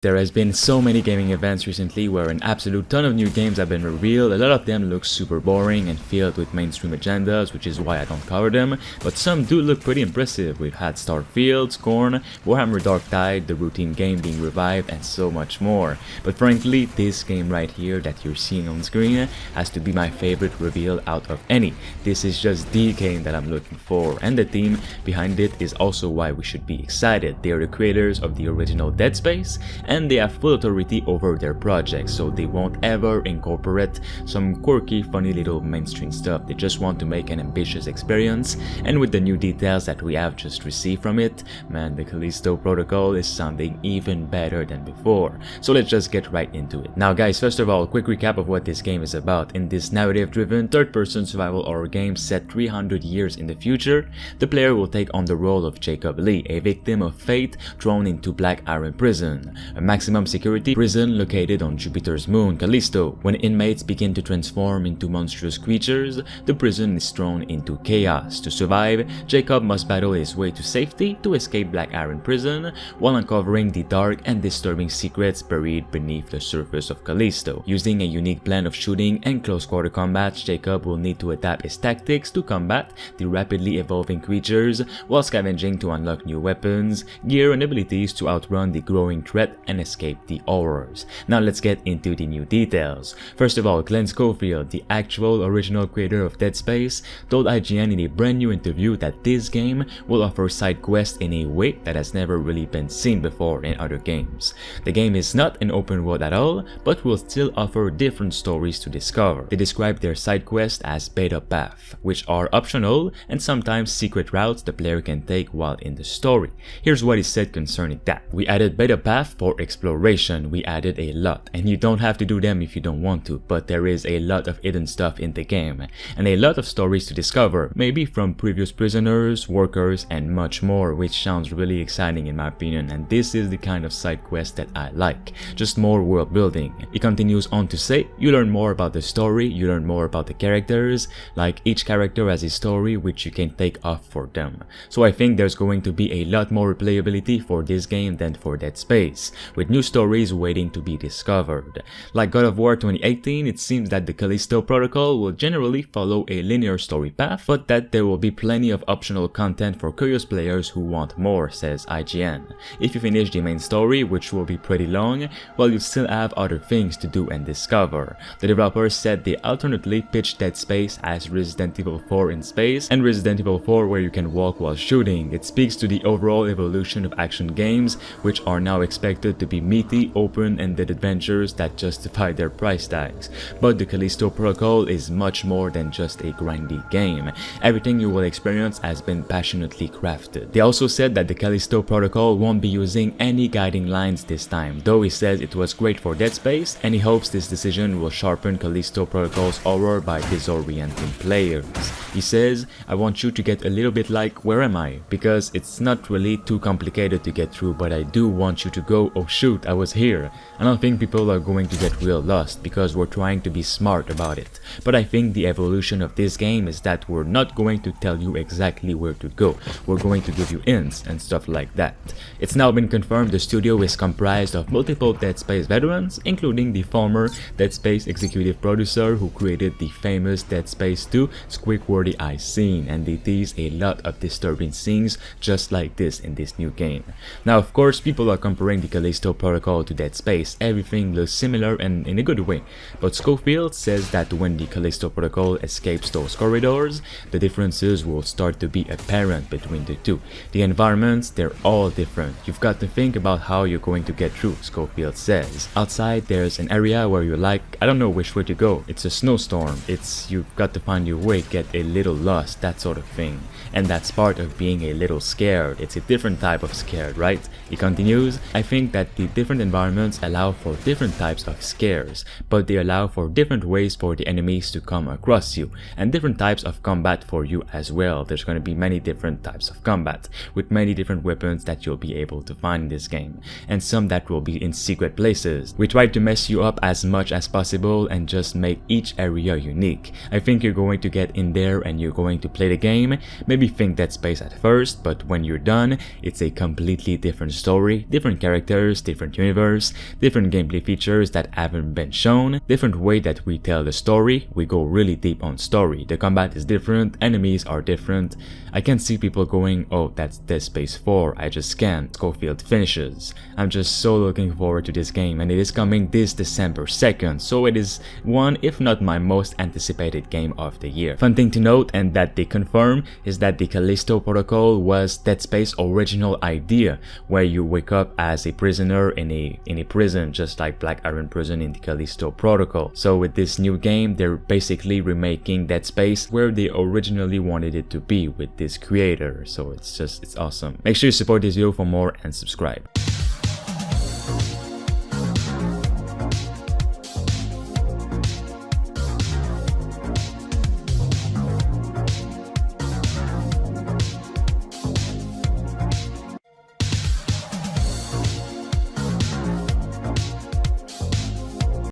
There has been so many gaming events recently where an absolute ton of new games have been revealed. A lot of them look super boring and filled with mainstream agendas, which is why I don't cover them, but some do look pretty impressive. We've had Starfield, Scorn, Warhammer Dark Tide, the routine game being revived, and so much more. But frankly, this game right here that you're seeing on screen has to be my favorite reveal out of any. This is just the game that I'm looking for, and the team behind it is also why we should be excited. They are the creators of the original Dead Space, and they have full authority over their projects, so they won't ever incorporate some quirky, funny little mainstream stuff. They just want to make an ambitious experience, and with the new details that we have just received from it, man, the Callisto Protocol is sounding even better than before. So let's just get right into it. Now guys, first of all, quick recap of what this game is about. In this narrative-driven, third-person survival horror game set 300 years in the future, the player will take on the role of Jacob Lee, a victim of fate thrown into Black Iron Prison, a maximum security prison located on Jupiter's moon, Callisto. When inmates begin to transform into monstrous creatures, the prison is thrown into chaos. To survive, Jacob must battle his way to safety to escape Black Iron Prison while uncovering the dark and disturbing secrets buried beneath the surface of Callisto. Using a unique blend of shooting and close-quarter combat, Jacob will need to adapt his tactics to combat the rapidly evolving creatures while scavenging to unlock new weapons, gear, and abilities to outrun the growing threat and escape the horrors. Now let's get into the new details. First of all, Glenn Schofield, the actual original creator of Dead Space, told IGN in a brand new interview that this game will offer side quests in a way that has never really been seen before in other games. The game is not an open world at all, but will still offer different stories to discover. They describe their side quests as beta path, which are optional and sometimes secret routes the player can take while in the story. Here's what he said concerning that. We added beta path for exploration. We added a lot, and you don't have to do them if you don't want to, but there is a lot of hidden stuff in the game, and a lot of stories to discover, maybe from previous prisoners, workers, and much more, which sounds really exciting in my opinion, and this is the kind of side quest that I like, just more world building. He continues on to say, you learn more about the story, you learn more about the characters, like each character has a story which you can take off for them. So I think there's going to be a lot more replayability for this game than for Dead Space, with new stories waiting to be discovered. Like God of War 2018, it seems that the Callisto Protocol will generally follow a linear story path, but that there will be plenty of optional content for curious players who want more, says IGN. If you finish the main story, which will be pretty long, well, you still have other things to do and discover. The developers said they alternately pitched Dead Space as Resident Evil 4 in space and Resident Evil 4 where you can walk while shooting. It speaks to the overall evolution of action games, which are now expected to be meaty, open-ended adventures that justify their price tags. But the Callisto Protocol is much more than just a grindy game. Everything you will experience has been passionately crafted. They also said that the Callisto Protocol won't be using any guiding lines this time, though he says it was great for Dead Space, and he hopes this decision will sharpen Callisto Protocol's horror by disorienting players. He says, I want you to get a little bit like Where Am I? Because it's not really too complicated to get through, but I do want you to go, oh shoot, I was here. I don't think people are going to get real lost because we're trying to be smart about it. But I think the evolution of this game is that we're not going to tell you exactly where to go. We're going to give you hints and stuff like that. It's now been confirmed the studio is comprised of multiple Dead Space veterans, including the former Dead Space executive producer who created the famous Dead Space 2 squeak-worthy eye scene, and they tease a lot of disturbing scenes just like this in this new game. Now of course people are comparing the Callisto Protocol to Dead Space. Everything looks similar and in a good way, but Schofield says that when the Callisto Protocol escapes those corridors, the differences will start to be apparent between the two. The environments, they're all different. You've got to think about how you're going to get through, Schofield says. Outside there's an area where you're like, I don't know which way to go. It's a snowstorm. You've got to find your way, get a little lost, that sort of thing. And that's part of being a little scared. It's a different type of scared, right? He continues, I think that the different environments allow for different types of scares, but they allow for different ways for the enemies to come across you, and different types of combat for you as well. There's going to be many different types of combat, with many different weapons that you'll be able to find in this game, and some that will be in secret places. We tried to mess you up as much as possible and just make each area unique. I think you're going to get in there and you're going to play the game, maybe think Dead Space at first, but when you're done, it's a completely different story, different characters, characters, different universe, different gameplay features that haven't been shown, different way that we tell the story. We go really deep on story. The combat is different, enemies are different. I can see people going, oh, that's Dead Space 4, I just can't. Schofield finishes. I'm just so looking forward to this game, and it is coming this December 2nd, so it is one, if not my most anticipated game of the year. Fun thing to note, and that they confirm, is that the Callisto Protocol was Dead Space original idea, where you wake up as a prisoner in a prison, just like Black Iron Prison in the Callisto Protocol. So with this new game, they're basically remaking Dead Space where they originally wanted it to be with this creator. So it's awesome. Make sure you support this video for more and subscribe.